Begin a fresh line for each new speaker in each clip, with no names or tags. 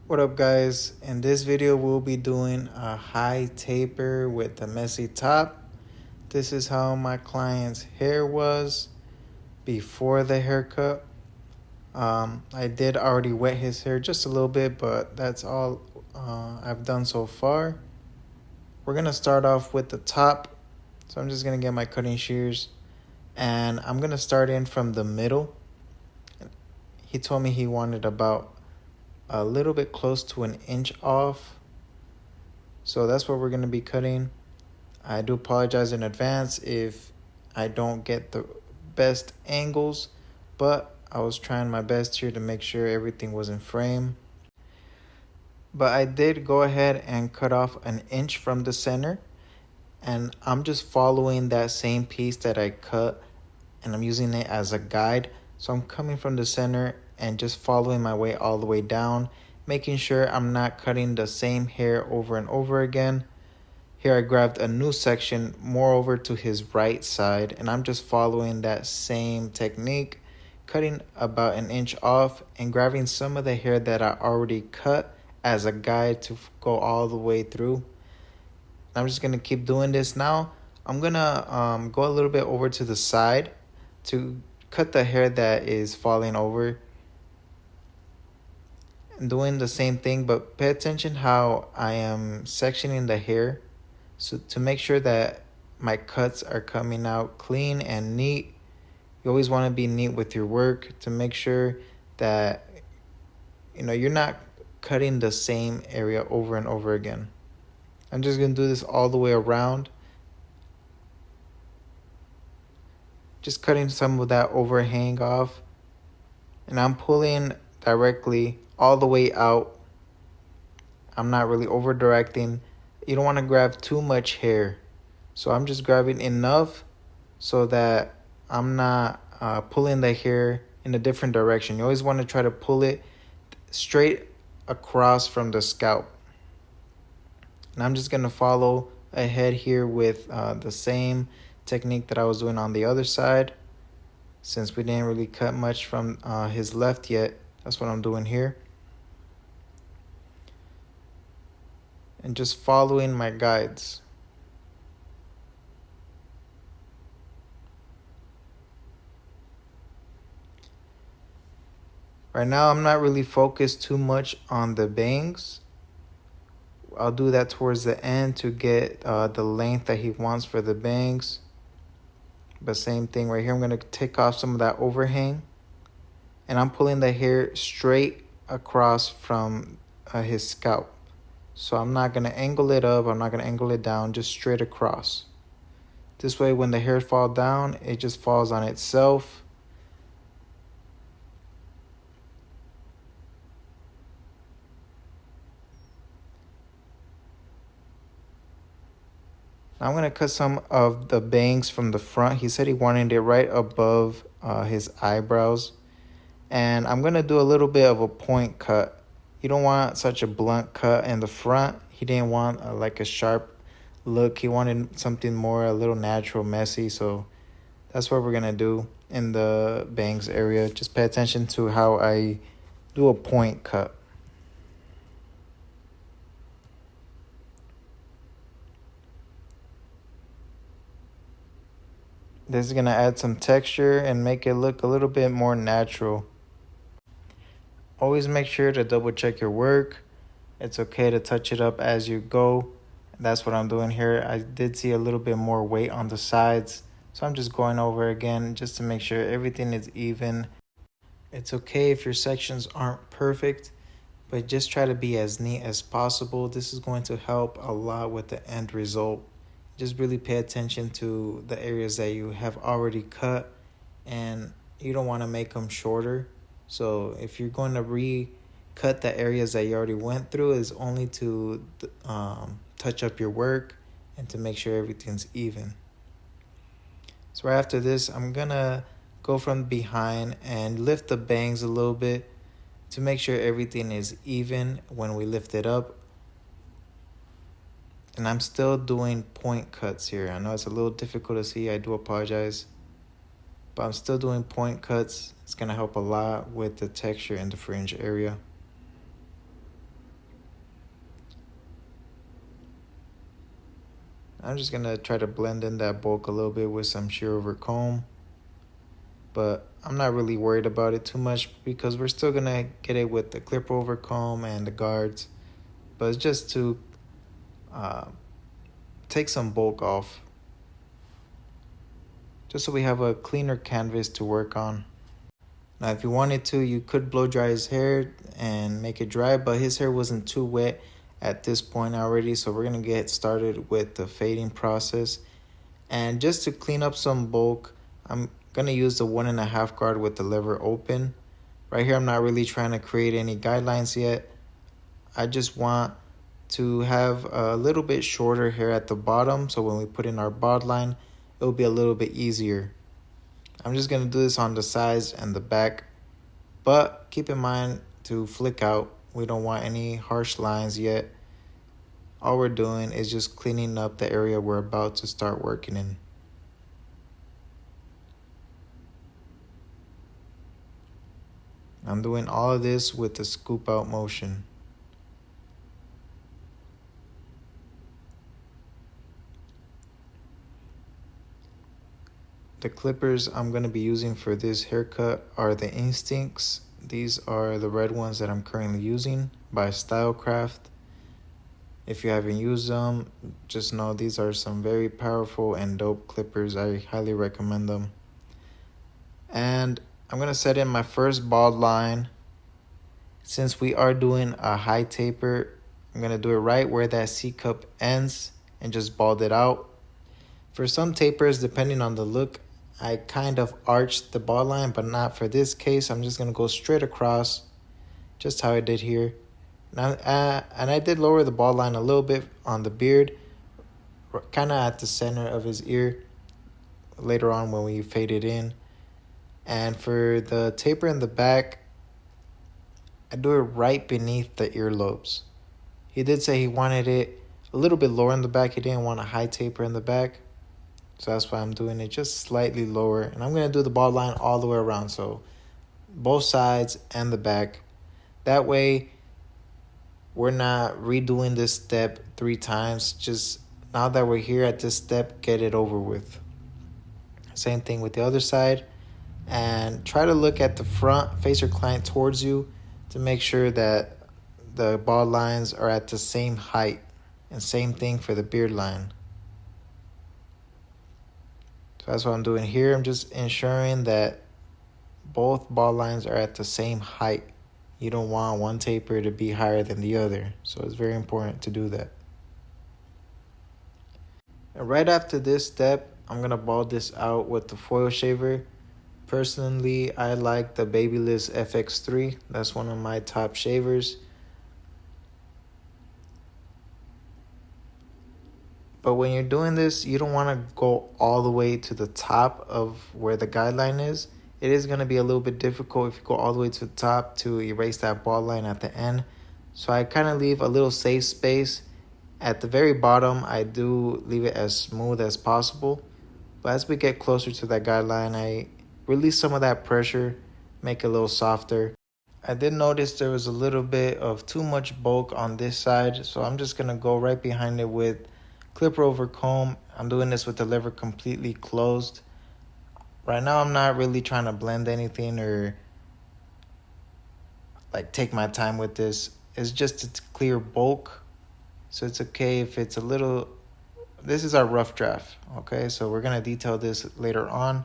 What up, guys? In this video we'll be doing a high taper with a messy top. This is how my client's hair was before the haircut. I did already wet his hair just a little bit, but that's all I've done so far. We're gonna start off with the top, so I'm just gonna get my cutting shears and I'm gonna start in from the middle. He told me he wanted about a little bit close to an inch off, so that's what we're going to be cutting. I do apologize in advance if I don't get the best angles, but I was trying my best here to make sure everything was in frame. But I did go ahead and cut off an inch from the center, and I'm just following that same piece that I cut and I'm using it as a guide. So I'm coming from the center and just following my way all the way down, making sure I'm not cutting the same hair over and over again. Here I grabbed a new section more over to his right side, and I'm just following that same technique, cutting about an inch off and grabbing some of the hair that I already cut as a guide to go all the way through. I'm just gonna keep doing this now. I'm gonna go a little bit over to the side to cut the hair that is falling over. Doing the same thing, but pay attention how I am sectioning the hair, so to make sure that my cuts are coming out clean and neat. You always want to be neat with your work to make sure that you're not cutting the same area over and over again. I'm just going to do this all the way around, just cutting some of that overhang off, and I'm pulling directly all the way out. I'm not really over directing. You don't want to grab too much hair, so I'm just grabbing enough so that I'm not pulling the hair in a different direction. You always want to try to pull it straight across from the scalp. And I'm just going to follow ahead here with the same technique that I was doing on the other side. Since we didn't really cut much from his left yet, that's what I'm doing here. And just following my guides. Right now, I'm not really focused too much on the bangs. I'll do that towards the end to get the length that he wants for the bangs. But same thing right here, I'm going to take off some of that overhang. And I'm pulling the hair straight across from his scalp. So I'm not going to angle it up, I'm not going to angle it down, just straight across. This way when the hair falls down, it just falls on itself. Now I'm going to cut some of the bangs from the front. He said he wanted it right above his eyebrows. And I'm going to do a little bit of a point cut. You don't want such a blunt cut in the front. He didn't want like a sharp look. He wanted something more a little natural, messy. So that's what we're going to do in the bangs area. Just pay attention to how I do a point cut. This is going to add some texture and make it look a little bit more natural. Always make sure to double check your work. It's okay to touch it up as you go. That's what I'm doing here. I did see a little bit more weight on the sides, so I'm just going over again just to make sure everything is even. It's okay if your sections aren't perfect, but just try to be as neat as possible. This is going to help a lot with the end result. Just really pay attention to the areas that you have already cut, and you don't want to make them shorter. So if you're going to recut the areas that you already went through, is only to touch up your work and to make sure everything's even. So right after this, I'm going to go from behind and lift the bangs a little bit to make sure everything is even when we lift it up. And I'm still doing point cuts here. I know it's a little difficult to see. I do apologize. But I'm still doing point cuts. It's going to help a lot with the texture in the fringe area. I'm just gonna try to blend in that bulk a little bit with some shear over comb. But I'm not really worried about it too much because we're still gonna get it with the clip over comb and the guards. But it's just to take some bulk off, just so we have a cleaner canvas to work on. Now if you wanted to, you could blow dry his hair and make it dry, but his hair wasn't too wet at this point already, so we're gonna get started with the fading process. And just to clean up some bulk, I'm gonna use the 1.5 guard with the lever open. Right here I'm not really trying to create any guidelines yet. I just want to have a little bit shorter hair at the bottom, so when we put in our bod line, it'll be a little bit easier. I'm just gonna do this on the sides and the back, but keep in mind to flick out. We don't want any harsh lines yet. All we're doing is just cleaning up the area we're about to start working in. I'm doing all of this with the scoop out motion. The clippers I'm going to be using for this haircut are the Instincts. These are the red ones that I'm currently using by Stylecraft. If you haven't used them, just know these are some very powerful and dope clippers. I highly recommend them. And I'm going to set in my first bald line. Since we are doing a high taper, I'm going to do it right where that C-cup ends and just bald it out. For some tapers, depending on the look, I kind of arched the bald line, but not for this case. I'm just going to go straight across, just how I did here. Now, and I did lower the bald line a little bit on the beard, kind of at the center of his ear, later on when we fade it in. And for the taper in the back, I do it right beneath the earlobes. He did say he wanted it a little bit lower in the back. He didn't want a high taper in the back. So that's why I'm doing it just slightly lower. And I'm going to do the bald line all the way around. So both sides and the back. That way, we're not redoing this step 3 times. Just now that we're here at this step, get it over with. Same thing with the other side. And try to look at the front, face your client towards you to make sure that the bald lines are at the same height. And same thing for the beard line. So that's what I'm doing here. I'm just ensuring that both bald lines are at the same height. You don't want one taper to be higher than the other. So it's very important to do that. And right after this step, I'm going to bald this out with the foil shaver. Personally, I like the Babyliss FX3. That's one of my top shavers. But when you're doing this, you don't want to go all the way to the top of where the guideline is. It is going to be a little bit difficult if you go all the way to the top to erase that bald line at the end. So I kind of leave a little safe space. At the very bottom, I do leave it as smooth as possible. But as we get closer to that guideline, I release some of that pressure, make it a little softer. I did notice there was a little bit of too much bulk on this side. So I'm just going to go right behind it with clipper over comb. I'm doing this with the lever completely closed. Right now, I'm not really trying to blend anything or like take my time with this. It's just to clear bulk. So it's okay if it's a little, this is our rough draft. Okay, so we're going to detail this later on.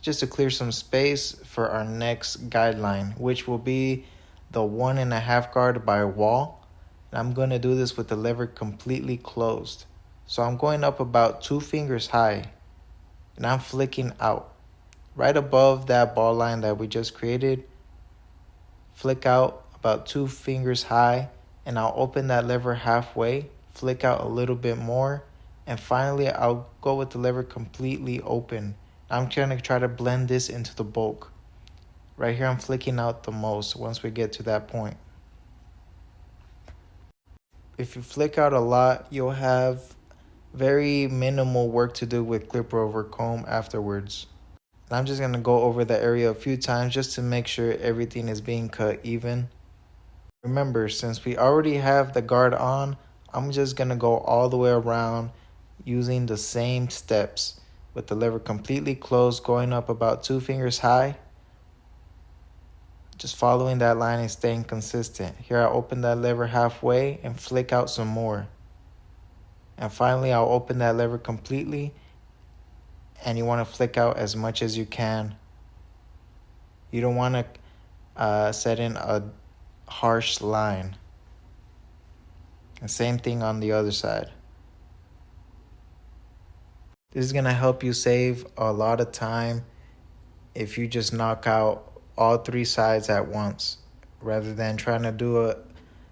Just to clear some space for our next guideline, which will be the 1.5 guard by wall. And I'm going to do this with the lever completely closed. So I'm going up about 2 fingers high, and I'm flicking out. Right above that ball line that we just created, flick out about 2 fingers high, and I'll open that lever halfway, flick out a little bit more, and finally I'll go with the lever completely open. I'm trying to try to blend this into the bulk. Right here I'm flicking out the most once we get to that point. If you flick out a lot, you'll have very minimal work to do with clipper over comb afterwards. And I'm just going to go over the area a few times just to make sure everything is being cut even. Remember, since we already have the guard on, I'm just going to go all the way around using the same steps with the lever completely closed, going up about 2 fingers high. Just following that line and staying consistent. Here I open that lever halfway and flick out some more. And finally I'll open that lever completely, and you want to flick out as much as you can. You don't want to set in a harsh line. And same thing on the other side. This is going to help you save a lot of time if you just knock out all 3 sides at once, rather than trying to do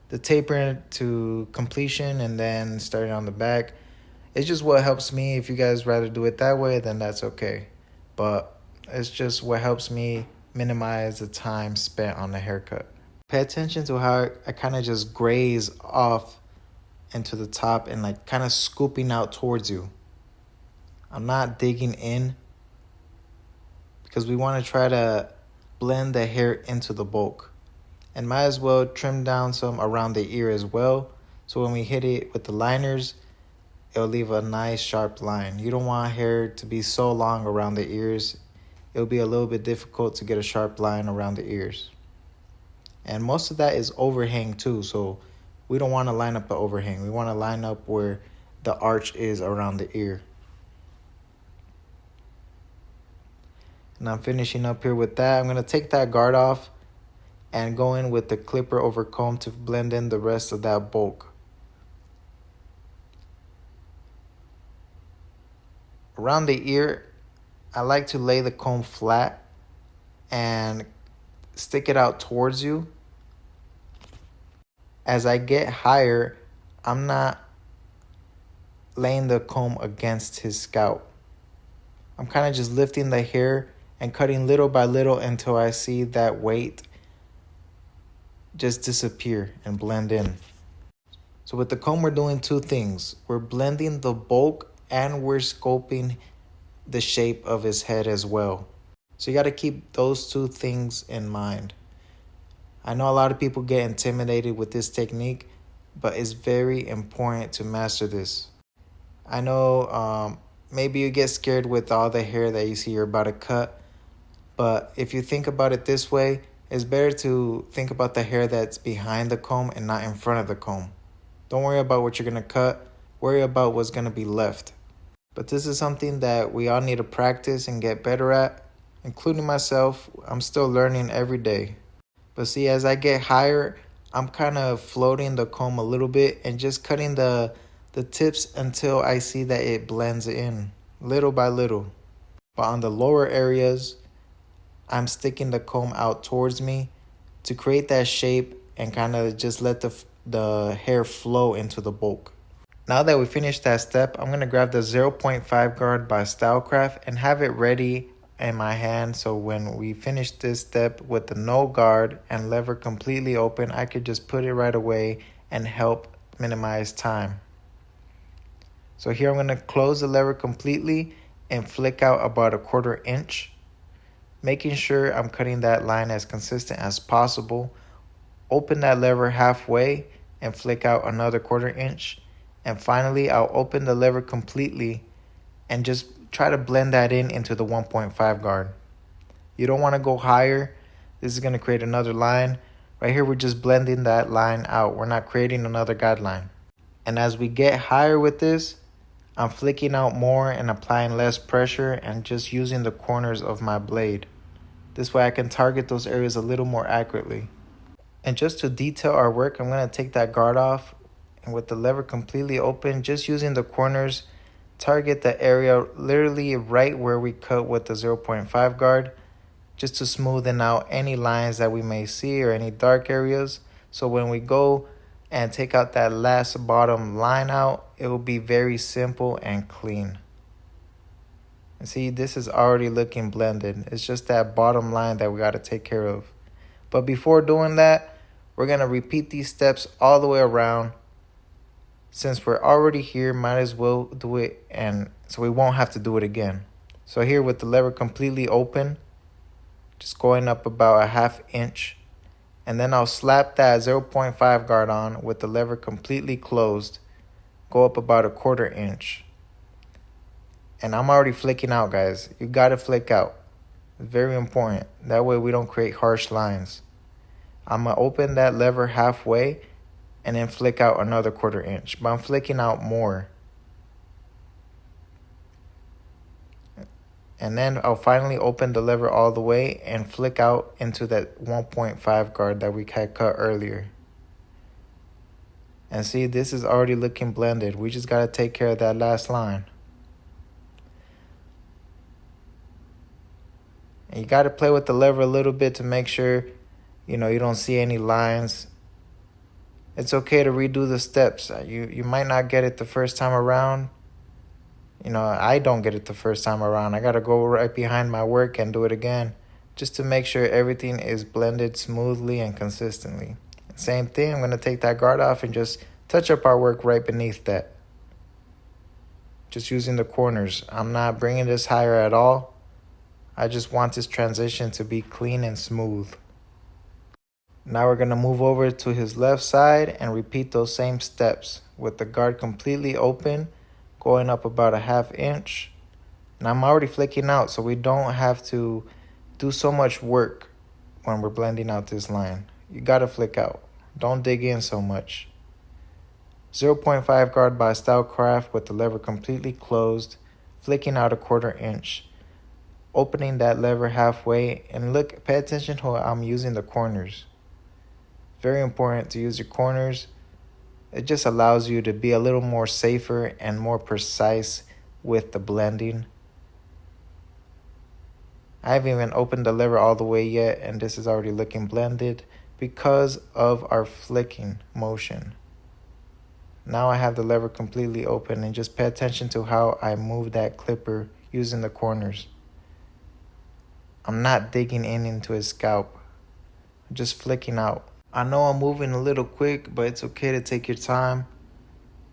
the taper to completion and then starting on the back. It's just what helps me. If you guys rather do it that way, then that's okay. But it's just what helps me minimize the time spent on the haircut. Pay attention to how I kind of just graze off into the top and like kind of scooping out towards you. I'm not digging in because we want to try to blend the hair into the bulk. And might as well trim down some around the ear as well, so when we hit it with the liners, it'll leave a nice sharp line. You don't want hair to be so long around the ears. It'll be a little bit difficult to get a sharp line around the ears. And most of that is overhang too, so we don't want to line up the overhang. We want to line up where the arch is around the ear. And I'm finishing up here with that. I'm going to take that guard off and go in with the clipper over comb to blend in the rest of that bulk. Around the ear, I like to lay the comb flat and stick it out towards you. As I get higher, I'm not laying the comb against his scalp. I'm kind of just lifting the hair and cutting little by little until I see that weight just disappear and blend in. So with the comb, we're doing 2 things. We're blending the bulk and we're scoping the shape of his head as well. So you got to keep those 2 things in mind. I know a lot of people get intimidated with this technique, but it's very important to master this. I know maybe you get scared with all the hair that you see you're about to cut, but if you think about it this way, it's better to think about the hair that's behind the comb and not in front of the comb. Don't worry about what you're going to cut, worry about what's going to be left. But this is something that we all need to practice and get better at, including myself. I'm still learning every day. But see, as I get higher, I'm kind of floating the comb a little bit and just cutting the tips until I see that it blends in little by little. But on the lower areas, I'm sticking the comb out towards me to create that shape and kind of just let the hair flow into the bulk. Now that we finished that step, I'm going to grab the 0.5 guard by Stylecraft and have it ready in my hand, so when we finish this step with the no guard and lever completely open, I could just put it right away and help minimize time. So here I'm going to close the lever completely and flick out about 1/4 inch, making sure I'm cutting that line as consistent as possible. Open that lever halfway and flick out another 1/4 inch. And finally, I'll open the lever completely and just try to blend that in into the 1.5 guard. You don't want to go higher. This is going to create another line. Right here, we're just blending that line out. We're not creating another guideline. And as we get higher with this, I'm flicking out more and applying less pressure and just using the corners of my blade. This way I can target those areas a little more accurately. And just to detail our work, I'm going to take that guard off and with the lever completely open, just using the corners, target the area literally right where we cut with the 0.5 guard, just to smoothen out any lines that we may see or any dark areas. So when we go and take out that last bottom line out, it will be very simple and clean. And see, this is already looking blended. It's just that bottom line that we got to take care of. But before doing that, we're going to repeat these steps all the way around. Since we're already here, might as well do it, and so we won't have to do it again. So here with the lever completely open, just going up about 1/2 inch, and then I'll slap that 0.5 guard on with the lever completely closed, go up about 1/4 inch. And I'm already flicking out, guys. You gotta flick out. It's very important. That way we don't create harsh lines. I'm gonna open that lever halfway and then flick out another 1/4 inch. But I'm flicking out more. And then I'll finally open the lever all the way and flick out into that 1.5 guard that we had cut earlier. And see, this is already looking blended. We just gotta take care of that last line. And you gotta play with the lever a little bit to make sure, you don't see any lines. It's okay to redo the steps. You might not get it the first time around. I don't get it the first time around. I gotta go right behind my work and do it again just to make sure everything is blended smoothly and consistently. Same thing, I'm gonna take that guard off and just touch up our work right beneath that. Just using the corners. I'm not bringing this higher at all. I just want this transition to be clean and smooth. Now we're gonna move over to his left side and repeat those same steps with the guard completely open, going up about a 1/2 inch. And I'm already flicking out, so we don't have to do so much work when we're blending out this line. You gotta flick out. Don't dig in so much. 0.5 guard by Stylecraft with the lever completely closed, flicking out a 1/4 inch. Opening that lever halfway, and look, pay attention to how I'm using the corners. Very important to use your corners. It just allows you to be a little more safer and more precise with the blending. I haven't even opened the lever all the way yet, and this is already looking blended because of our flicking motion. Now I have the lever completely open, and just pay attention to how I move that clipper using the corners. I'm not digging into his scalp. I'm just flicking out. I know I'm moving a little quick, but it's okay to take your time.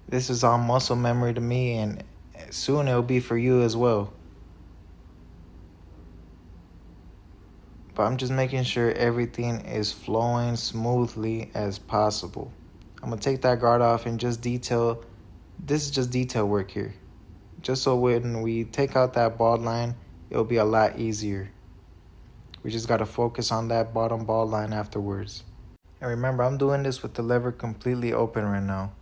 This is all muscle memory to me, and soon it'll be for you as well. But I'm just making sure everything is flowing smoothly as possible. I'm gonna take that guard off and just detail. This is just detail work here. Just so when we take out that bald line, it'll be a lot easier. We just gotta focus on that bottom bald line afterwards. And remember, I'm doing this with the lever completely open right now.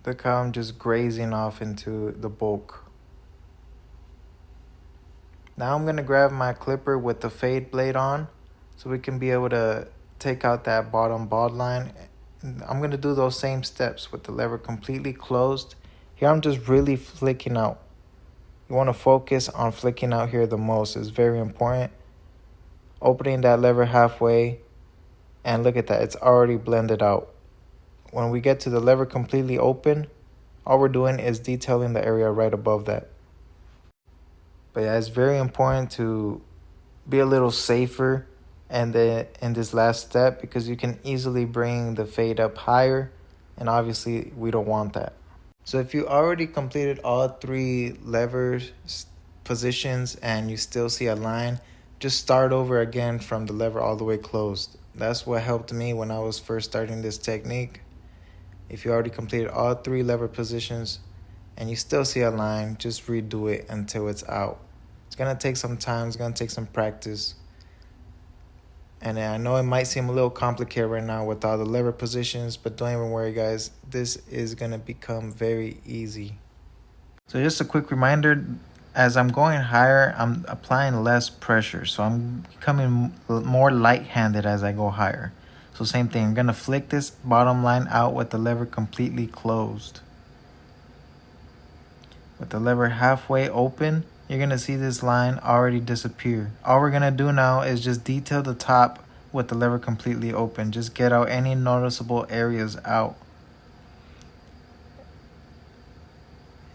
Look how I'm just grazing off into the bulk. Now I'm gonna grab my clipper with the fade blade on so we can be able to take out that bottom bald line. I'm gonna do those same steps with the lever completely closed. Here I'm just really flicking out. You wanna focus on flicking out here the most. It's very important. Opening that lever halfway, and look at that, it's already blended out. When we get to the lever completely open, all we're doing is detailing the area right above that. But yeah, it's very important to be a little safer in this last step, because you can easily bring the fade up higher, and obviously we don't want that. So if you already completed all 3 lever positions and you still see a line, just start over again from the lever all the way closed. That's what helped me when I was first starting this technique. If you already completed all 3 lever positions and you still see a line, just redo it until it's out. It's gonna take some time, it's gonna take some practice. And I know it might seem a little complicated right now with all the lever positions, but don't even worry, guys. This is gonna become very easy. So just a quick reminder, as I'm going higher, I'm applying less pressure. So I'm becoming more light-handed as I go higher. So same thing, I'm gonna flick this bottom line out with the lever completely closed. With the lever halfway open, you're gonna see this line already disappear. All we're gonna do now is just detail the top with the lever completely open. Just get out any noticeable areas out.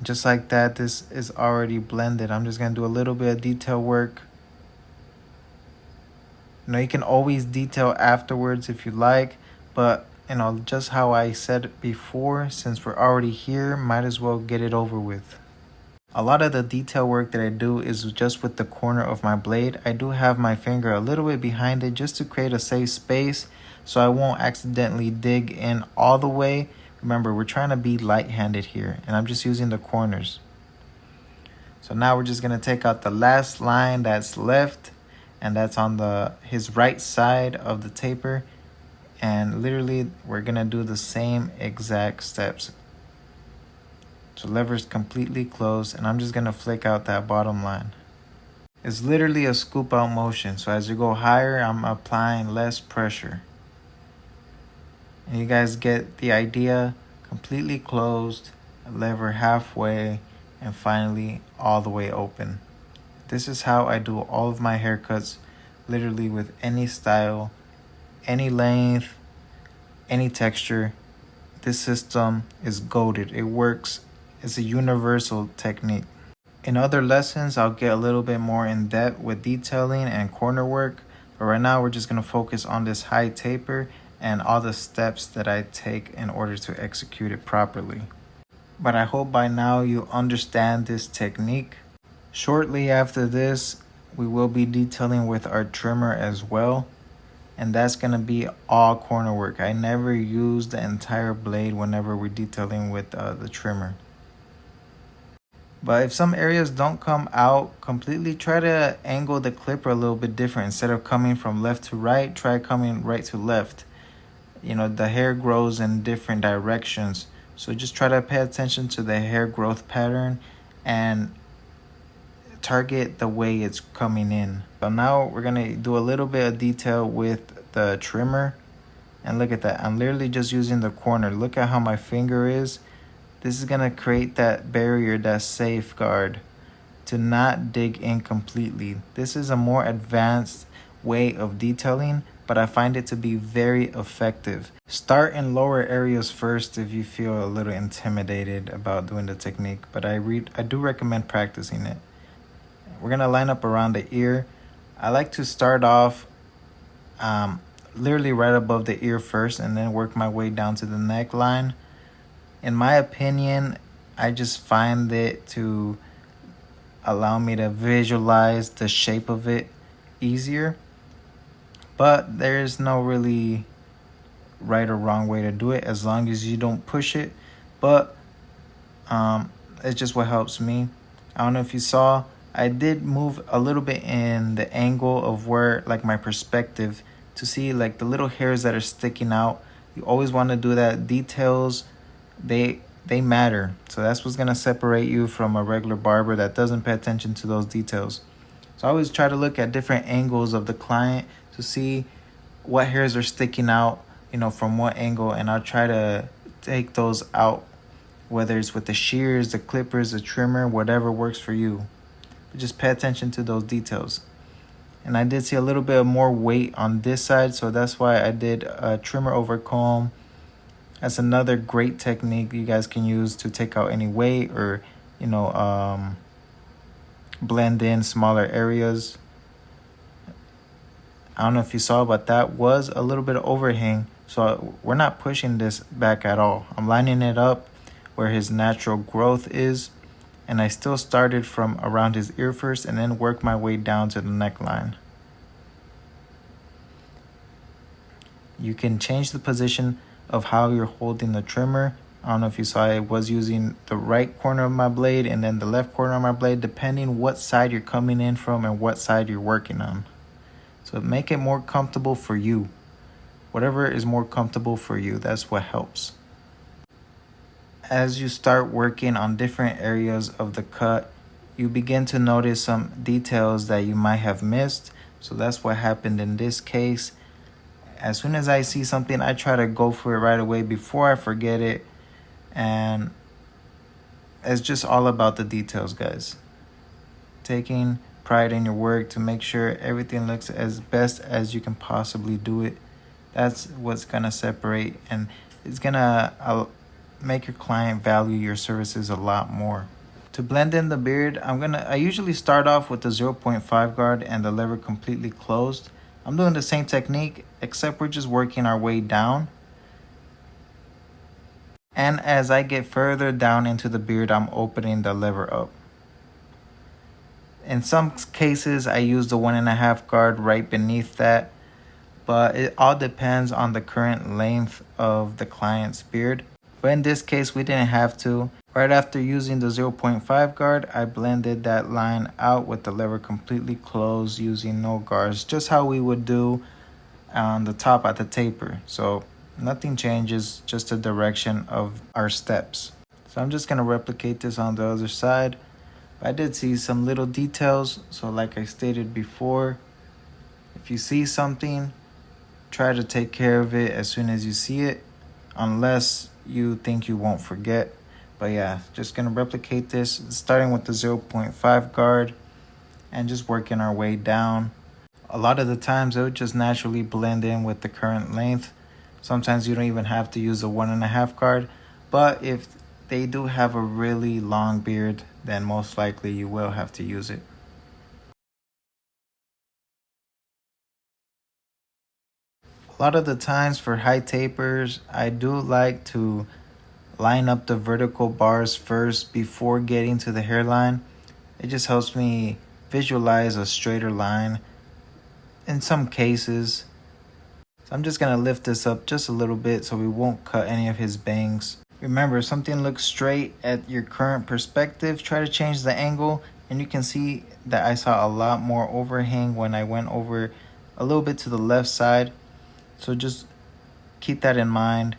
Just like that, this is already blended. I'm just gonna do a little bit of detail work. You can always detail afterwards if you like, but just how I said before, since we're already here, might as well get it over with. A lot of the detail work that I do is just with the corner of my blade. I do have my finger a little bit behind it just to create a safe space so I won't accidentally dig in all the way Remember, we're trying to be light-handed here, and I'm just using the corners. So now we're just gonna take out the last line that's left, and that's on his right side of the taper. And literally, we're gonna do the same exact steps. So lever's completely closed, and I'm just gonna flick out that bottom line. It's literally a scoop out motion. So as you go higher, I'm applying less pressure. And you guys get the idea. Completely closed, lever halfway, and finally all the way open. This is how I do all of my haircuts, literally with any style, any length, any texture. This system is goated. It works. It's a universal technique. In other lessons, I'll get a little bit more in depth with detailing and corner work, but right now we're just gonna focus on this high taper and all the steps that I take in order to execute it properly. But I hope by now you understand this technique. Shortly after this, we will be detailing with our trimmer as well. And that's gonna be all corner work. I never use the entire blade whenever we're detailing with the trimmer. But if some areas don't come out completely, try to angle the clipper a little bit different. Instead of coming from left to right, try coming right to left. You know, the hair grows in different directions. So just try to pay attention to the hair growth pattern and target the way it's coming in. So now we're gonna do a little bit of detail with the trimmer. And look at that, I'm literally just using the corner. Look at how my finger is. This is gonna create that barrier, that safeguard to not dig in completely. This is a more advanced way of detailing, but I find it to be very effective. Start in lower areas first if you feel a little intimidated about doing the technique, but I do recommend practicing it. We're gonna line up around the ear. I like to start off literally right above the ear first and then work my way down to the neckline. In my opinion, I just find it to allow me to visualize the shape of it easier. But there's no really right or wrong way to do it as long as you don't push it. But it's just what helps me. I don't know if you saw, I did move a little bit in the angle of where, like, my perspective to see like the little hairs that are sticking out. You always want to do that. Details, they matter. So that's what's gonna separate you from a regular barber that doesn't pay attention to those details. So I always try to look at different angles of the client to see what hairs are sticking out, you know, from what angle, and I'll try to take those out, whether it's with the shears, the clippers, the trimmer, whatever works for you. But just pay attention to those details. And I did see a little bit more weight on this side, so that's why I did a trimmer over comb. That's another great technique you guys can use to take out any weight or, you know, blend in smaller areas. I don't know if you saw, but that was a little bit of overhang. So we're not pushing this back at all. I'm lining it up where his natural growth is. And I still started from around his ear first and then worked my way down to the neckline. You can change the position of how you're holding the trimmer. I don't know if you saw, I was using the right corner of my blade and then the left corner of my blade, depending what side you're coming in from and what side you're working on. So make it more comfortable for you. Whatever is more comfortable for you, that's what helps. As you start working on different areas of the cut, you begin to notice some details that you might have missed. So that's what happened in this case. As soon as I see something, I try to go for it right away before I forget it. And it's just all about the details, guys. Taking pride in your work to make sure everything looks as best as you can possibly do it. That's what's gonna separate, and it's gonna make your client value your services a lot more. To blend in the beard, I usually start off with the 0.5 guard and the lever completely closed. I'm doing the same technique, except we're just working our way down. And as I get further down into the beard, I'm opening the lever up. In some cases, I use the 1.5 guard right beneath that, but it all depends on the current length of the client's beard. But in this case, we didn't have to. Right after using the 0.5 guard, I blended that line out with the lever completely closed using no guards, just how we would do on the top at the taper. So nothing changes, just the direction of our steps. So I'm just gonna replicate this on the other side. I did see some little details, so like I stated before, if you see something, try to take care of it as soon as you see it, unless you think you won't forget. But yeah, just gonna replicate this, starting with the 0.5 guard and just working our way down. A lot of the times it would just naturally blend in with the current length. Sometimes you don't even have to use a 1.5 guard, but if they do have a really long beard, then most likely you will have to use it. A lot of the times for high tapers, I do like to line up the vertical bars first before getting to the hairline. It just helps me visualize a straighter line in some cases. So I'm just gonna lift this up just a little bit so we won't cut any of his bangs. Remember, if something looks straight at your current perspective, try to change the angle, and you can see that I saw a lot more overhang when I went over a little bit to the left side. So just keep that in mind.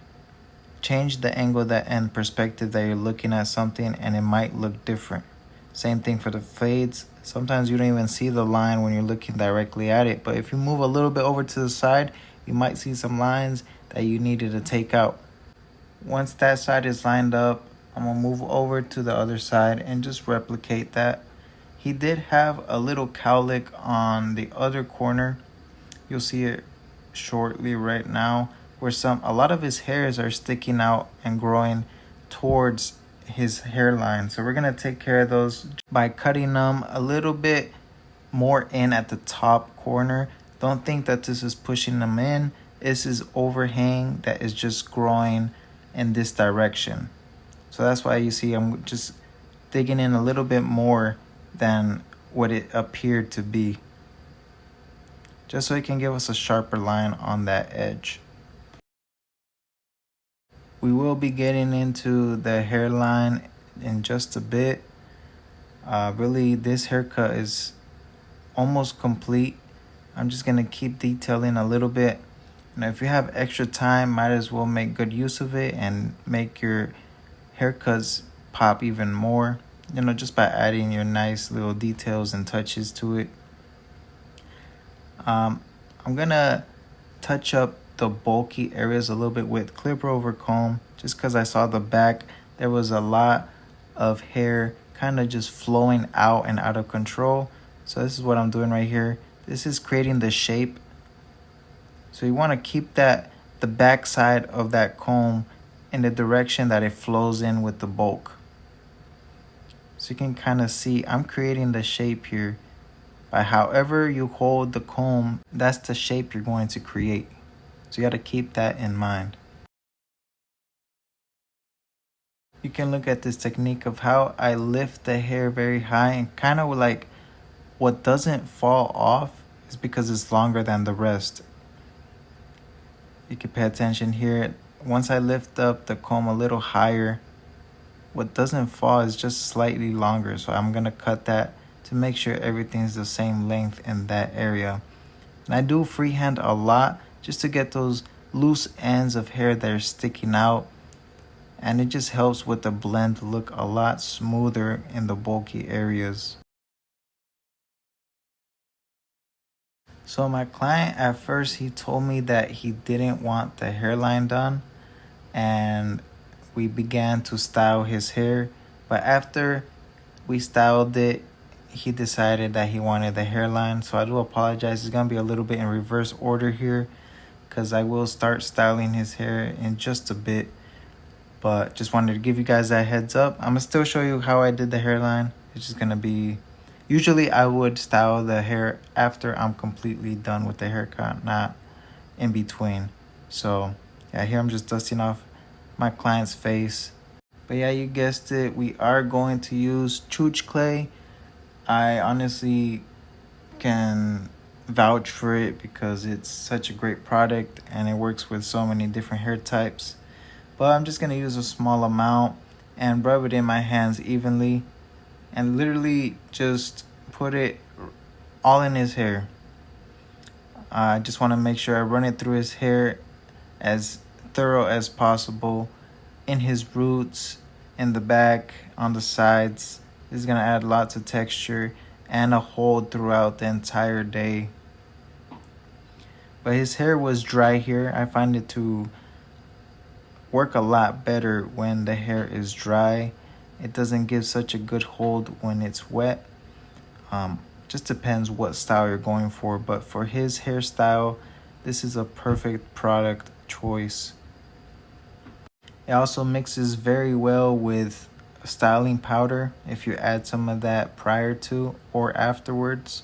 Change the angle and perspective that you're looking at something, and it might look different. Same thing for the fades. Sometimes you don't even see the line when you're looking directly at it, but if you move a little bit over to the side, you might see some lines that you needed to take out. Once that side is lined up, I'm gonna move over to the other side and just replicate that. He did have a little cowlick on the other corner. You'll see it shortly right now, where a lot of his hairs are sticking out and growing towards his hairline. So we're gonna take care of those by cutting them a little bit more in at the top corner. Don't think that this is pushing them in. This is overhang that is just growing in this direction. So that's why you see I'm just digging in a little bit more than what it appeared to be, just so it can give us a sharper line on that edge. We will be getting into the hairline in just a bit. Really, this haircut is almost complete. I'm just gonna keep detailing a little bit. Now, if you have extra time, might as well make good use of it and make your haircuts pop even more, just by adding your nice little details and touches to it. I'm gonna touch up the bulky areas a little bit with clipper over comb, just because I saw the back, there was a lot of hair kind of just flowing out and out of control. So this is what I'm doing right here. This is creating the shape. So you want to keep the back side of that comb in the direction that it flows in with the bulk. So you can kind of see I'm creating the shape here. By however you hold the comb, that's the shape you're going to create. So you got to keep that in mind. You can look at this technique of how I lift the hair very high, and kind of like what doesn't fall off is because it's longer than the rest. You can pay attention here. Once I lift up the comb a little higher, what doesn't fall is just slightly longer. So I'm going to cut that to make sure everything's the same length in that area. And I do freehand a lot just to get those loose ends of hair that are sticking out. And it just helps with the blend to look a lot smoother in the bulky areas. So my client, at first, he told me that he didn't want the hairline done, and we began to style his hair. But after we styled it, he decided that he wanted the hairline. So I do apologize. It's gonna be a little bit in reverse order here, because I will start styling his hair in just a bit. But just wanted to give you guys that heads up. I'm gonna still show you how I did the hairline. It's just gonna be, usually I would style the hair after I'm completely done with the haircut, not in between. So yeah, here I'm just dusting off my client's face. But yeah, you guessed it, we are going to use chooch clay. I honestly can vouch for it because it's such a great product and it works with so many different hair types. But I'm just going to use a small amount and rub it in my hands evenly. And literally just put it all in his hair. I just want to make sure I run it through his hair as thorough as possible, in his roots, in the back, on the sides. This is going to add lots of texture and a hold throughout the entire day. But his hair was dry here. I find it to work a lot better when the hair is dry. It doesn't give such a good hold when it's wet. Just depends what style you're going for, but for his hairstyle, this is a perfect product choice. It also mixes very well with styling powder. If you add some of that prior to or afterwards,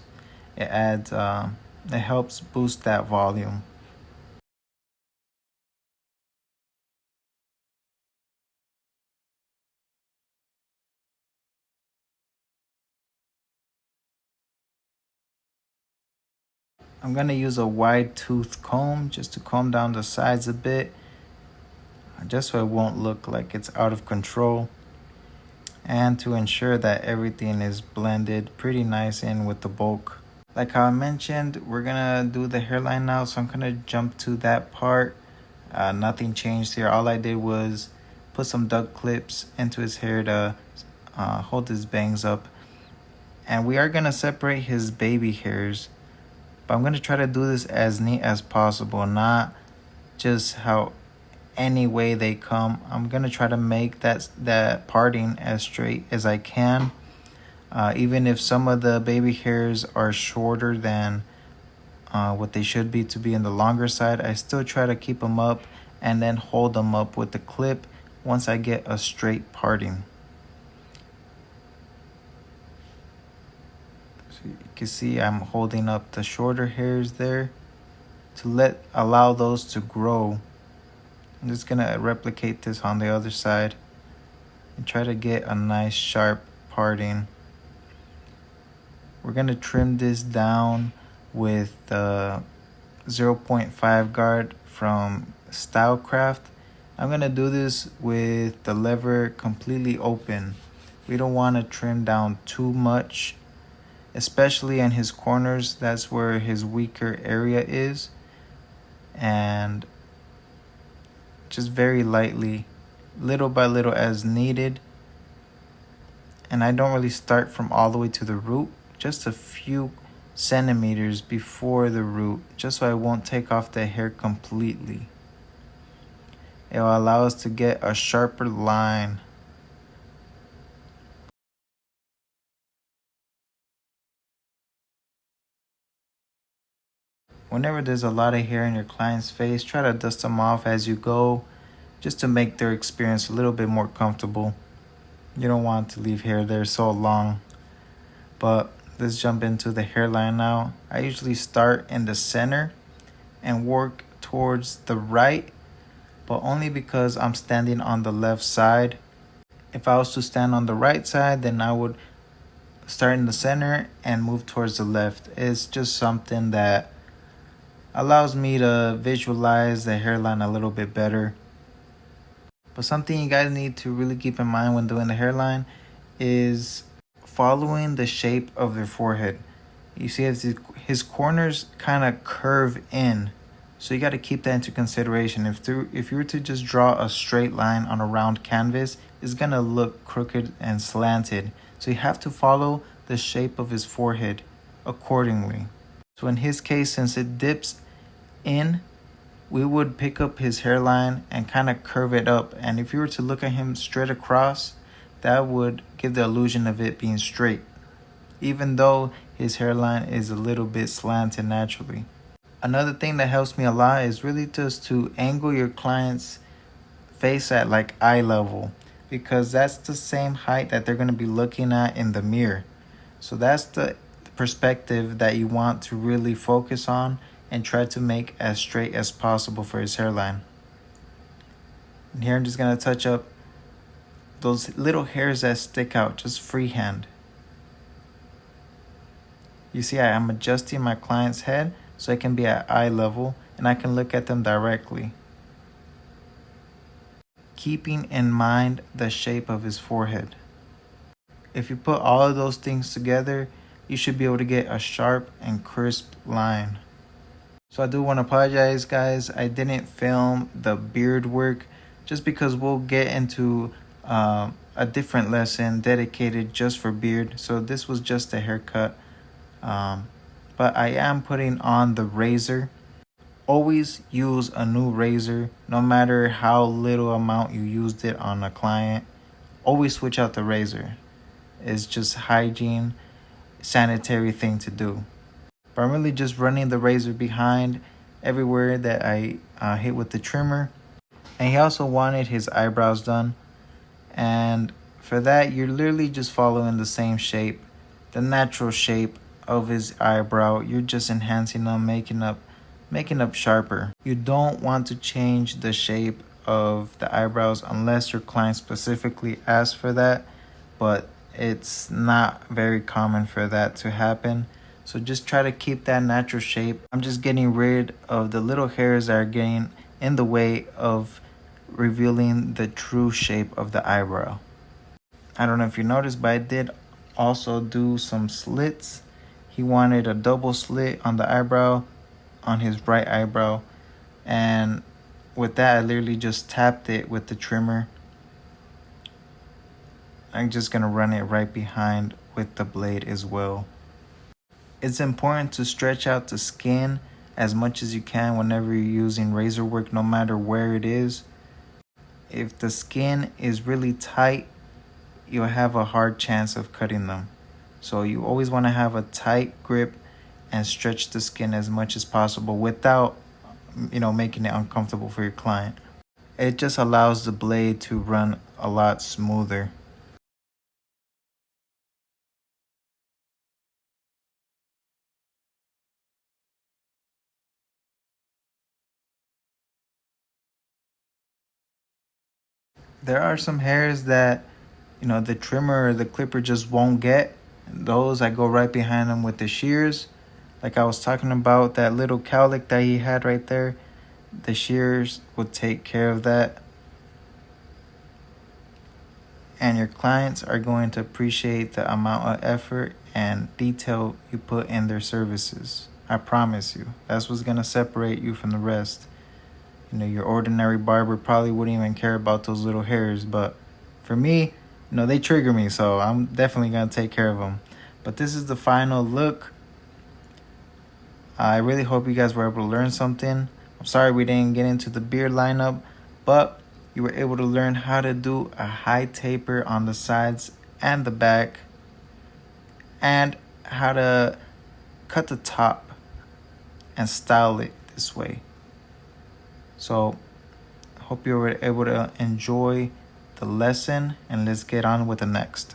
it helps boost that volume. I'm going to use a wide tooth comb just to comb down the sides a bit, just so it won't look like it's out of control, and to ensure that everything is blended pretty nice in with the bulk. Like how I mentioned, we're going to do the hairline now, so I'm going to jump to that part. Nothing changed here. All I did was put some duck clips into his hair to hold his bangs up. And we are going to separate his baby hairs. But I'm going to try to do this as neat as possible, not just how any way they come. I'm going to try to make that parting as straight as I can. Even if some of the baby hairs are shorter than what they should be to be in the longer side, I still try to keep them up and then hold them up with the clip once I get a straight parting. You can see I'm holding up the shorter hairs there to allow those to grow. I'm just gonna replicate this on the other side and try to get a nice sharp parting. We're gonna trim this down with the 0.5 guard from Stylecraft. I'm gonna do this with the lever completely open. We don't want to trim down too much, especially in his corners. That's where his weaker area is. And just very lightly, little by little as needed. And I don't really start from all the way to the root, just a few centimeters before the root, just so I won't take off the hair completely. It will allow us to get a sharper line. Whenever there's a lot of hair in your client's face, try to dust them off as you go, just to make their experience a little bit more comfortable. You don't want to leave hair there so long. But let's jump into the hairline now. I usually start in the center and work towards the right, but only because I'm standing on the left side. If I was to stand on the right side, then I would start in the center and move towards the left. It's just something that allows me to visualize the hairline a little bit better. But something you guys need to really keep in mind when doing the hairline is following the shape of their forehead. You see his corners kind of curve in, so you got to keep that into consideration. If you were to just draw a straight line on a round canvas, it's gonna look crooked and slanted. So you have to follow the shape of his forehead accordingly. So in his case, since it dips in, we would pick up his hairline and kind of curve it up. And if you were to look at him straight across, that would give the illusion of it being straight, even though his hairline is a little bit slanted naturally. Another thing that helps me a lot is really just to angle your client's face at like eye level, because that's the same height that they're going to be looking at in the mirror. So that's the perspective that you want to really focus on and try to make as straight as possible for his hairline. And here I'm just going to touch up those little hairs that stick out, just freehand. You see, I am adjusting my client's head so it can be at eye level and I can look at them directly. keeping in mind the shape of his forehead. If you put all of those things together, you should be able to get a sharp and crisp line. So I do want to apologize, guys. I didn't film the beard work just because we'll get into a different lesson dedicated just for beard. So this was just a haircut. But I am putting on the razor. Always use a new razor, no matter how little amount you used it on a client. Always switch out the razor. It's just hygiene, sanitary thing to do. But I'm really just running the razor behind everywhere that I hit with the trimmer. And he also wanted his eyebrows done. And for that, you're literally just following the same shape, the natural shape of his eyebrow. You're just enhancing them, making up sharper. You don't want to change the shape of the eyebrows unless your client specifically asks for that. But it's not very common for that to happen. So just try to keep that natural shape. I'm just getting rid of the little hairs that are getting in the way of revealing the true shape of the eyebrow. I don't know if you noticed, but I did also do some slits. He wanted a double slit on the eyebrow, on his right eyebrow. And with that, I literally just tapped it with the trimmer. I'm just gonna run it right behind with the blade as well. It's important to stretch out the skin as much as you can whenever you're using razor work, no matter where it is. If the skin is really tight, you'll have a hard chance of cutting them. So you always want to have a tight grip and stretch the skin as much as possible without, making it uncomfortable for your client. It just allows the blade to run a lot smoother. There are some hairs that, the trimmer or the clipper just won't get. Those, I go right behind them with the shears. Like I was talking about, that little cowlick that he had right there, the shears will take care of that. And your clients are going to appreciate the amount of effort and detail you put in their services. I promise you. That's what's going to separate you from the rest. Your ordinary barber probably wouldn't even care about those little hairs. But for me, they trigger me. So I'm definitely going to take care of them. But this is the final look. I really hope you guys were able to learn something. I'm sorry we didn't get into the beard lineup, but you were able to learn how to do a high taper on the sides and the back, and how to cut the top and style it this way. So hope you were able to enjoy the lesson, and let's get on with the next.